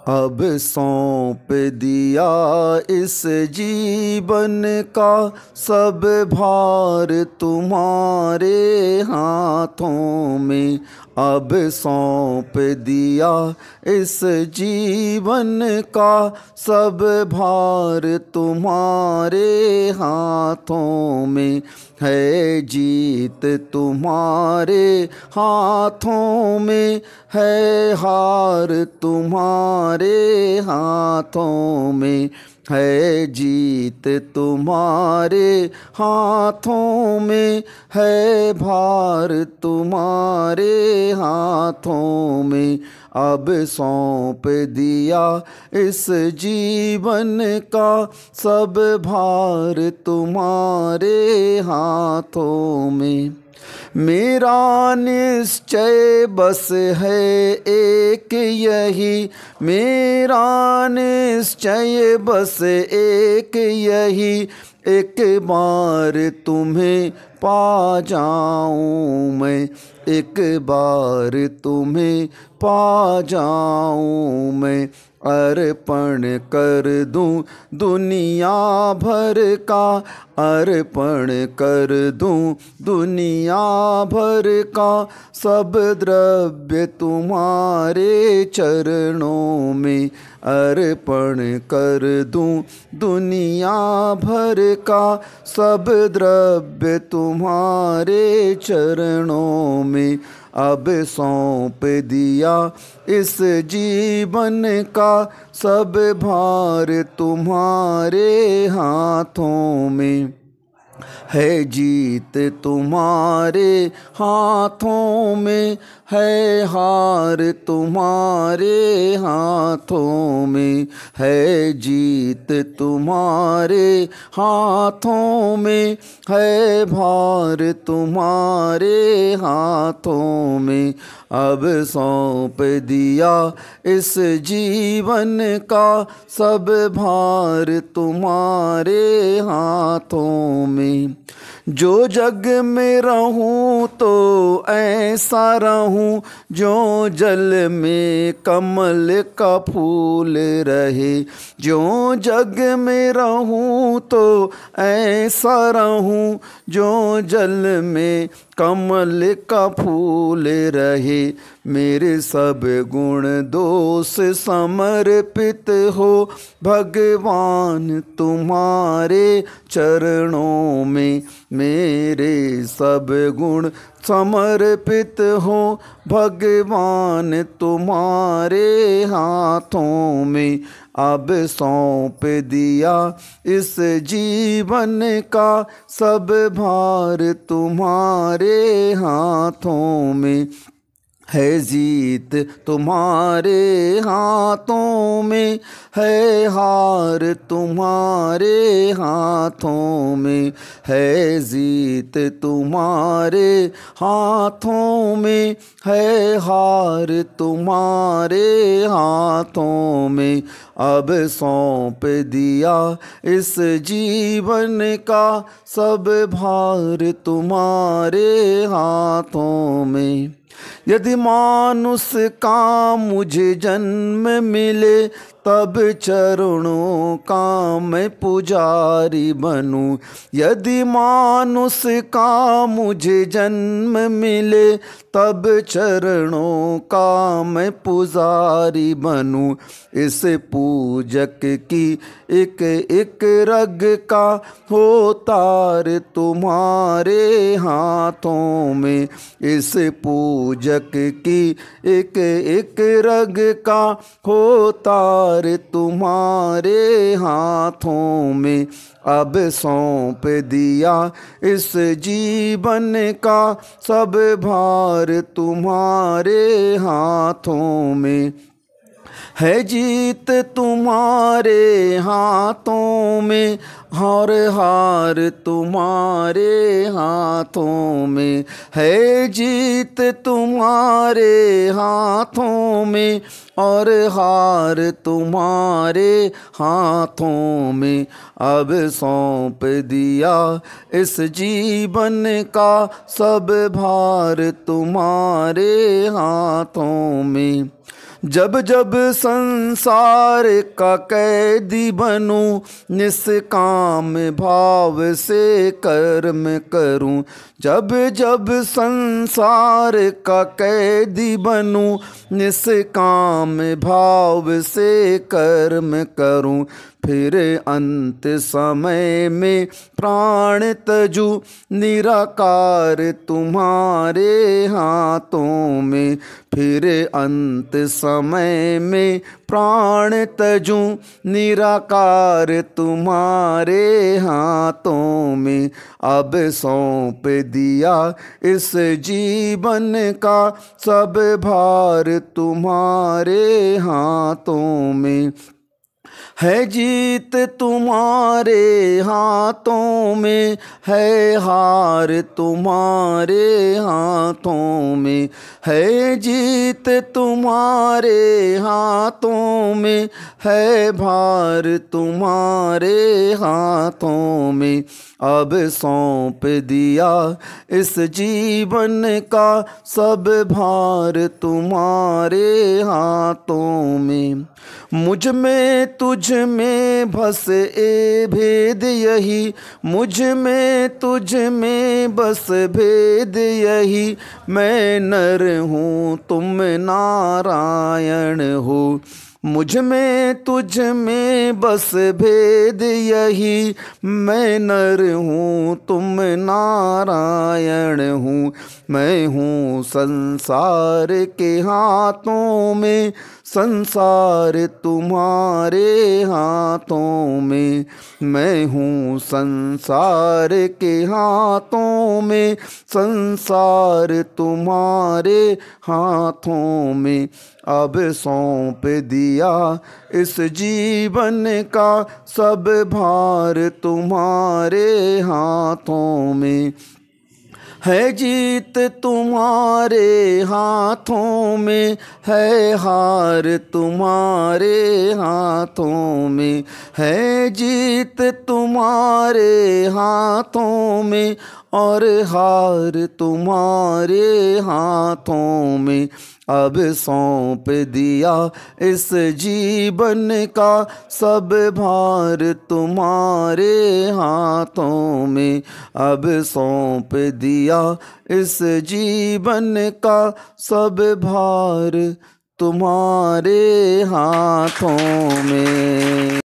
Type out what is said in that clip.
अब सौंप दिया इस जीवन का सब भार तुम्हारे हाथों में। अब सौंप दिया इस जीवन का सब भार तुम्हारे हाथों में। है जीत तुम्हारे हाथों में, है हार तुम्हारे हाथों में। है जीत तुम्हारे हाथों में, है भार तुम्हारे हाथों में। अब सौंप दिया इस जीवन का सब भार तुम्हारे हाथों में। मेरा निश्चय बस है एक यही, मेरा निश्चय बस एक यही, एक बार तुम्हें पा जाऊं मैं, एक बार तुम्हें पा जाऊं मैं। अर्पण कर दूं दुनिया भर का, अर्पण कर दूं दुनिया भर का, सब द्रव्य तुम्हारे चरणों में। अर्पण कर दूं दुनिया भर का, सब द्रव्य तुम्हारे चरणों में। अब सौंप दिया इस जीवन का सब भार तुम्हारे हाथों में। है जीत तुम्हारे हाथों में, है हार तुम्हारे हाथों में। है जीत तुम्हारे हाथों में, है भार तुम्हारे हाथों में। अब सौंप दिया इस जीवन का सब भार तुम्हारे हाथों में। जो जग में रहूं तो ऐसा रहूं, जो जल में कमल का फूल रहे। जो जग में रहूं तो ऐसा रहूं, जो जल में कमल का फूल रहे। मेरे सब गुण दोष समर्पित हो भगवान तुम्हारे चरणों में। मेरे सब गुण समर्पित हो भगवान तुम्हारे हाथों में। अब सौंप दिया इस जीवन का सब भार तुम्हारे हाथों में। है जीत तुम्हारे हाथों में, है हार तुम्हारे हाथों में। है जीत तुम्हारे हाथों में, है हार तुम्हारे हाथों में। अब सौंप दिया इस जीवन का सब भार तुम्हारे हाथों में। यदि मानुष का मुझे जन्म मिले, तब चरणों का मैं पुजारी बनूं। यदि मानुष का मुझे जन्म मिले, तब चरणों का मैं पुजारी बनूं। इस पूजक की एक एक रग का हो तार तुम्हारे हाथों में। इस पूजक की एक एक रग का हो तार तुम्हारे हाथों में। अब सौंप दिया इस जीवन का सब भार तुम्हारे हाथों में। है जीत तुम्हारे हाथों में, और हार तुम्हारे हाथों में। है जीत तुम्हारे हाथों में, और हार तुम्हारे हाथों में। अब सौंप दिया इस जीवन का सब भार तुम्हारे हाथों में। जब जब संसार का कैदी बनूं, निष्काम भाव से कर्म करूं। जब जब संसार का कैदी बनूं, निष्काम भाव से कर्म करूं। फिर अंत समय में प्राण तजूं, निराकार तुम्हारे हाथों में। फिर अंत समय में प्राण तजूं, निराकार तुम्हारे हाथों में। अब सौंप दिया इस जीवन का सब भार तुम्हारे हाथों में। है जीत तुम्हारे हाथों में, है हार तुम्हारे हाथों में। है जीत तुम्हारे हाथों में, है भार तुम्हारे हाथों में। अब सौंप दिया इस जीवन का सब भार तुम्हारे हाथों में। मुझ में तुझ में बस ए भेद यही, मुझ में तुझ में बस भेद यही। मैं नर हूँ तुम नारायण हो, मुझ में तुझ में बस भेद यही। मैं नर हूँ तुम नारायण हूँ। मैं हूँ संसार के हाथों में, संसार तुम्हारे हाथों में। मैं हूँ संसार के हाथों में, संसार तुम्हारे हाथों में। अब सौंप दिया इस जीवन का सब भार तुम्हारे हाथों में। है जीत तुम्हारे हाथों में, है हार तुम्हारे हाथों में। है जीत तुम्हारे हाथों में, और हार तुम्हारे हाथों में। अब सौंप दिया इस जीवन का सब भार तुम्हारे हाथों में। अब सौंप दिया इस जीवन का सब भार तुम्हारे हाथों में।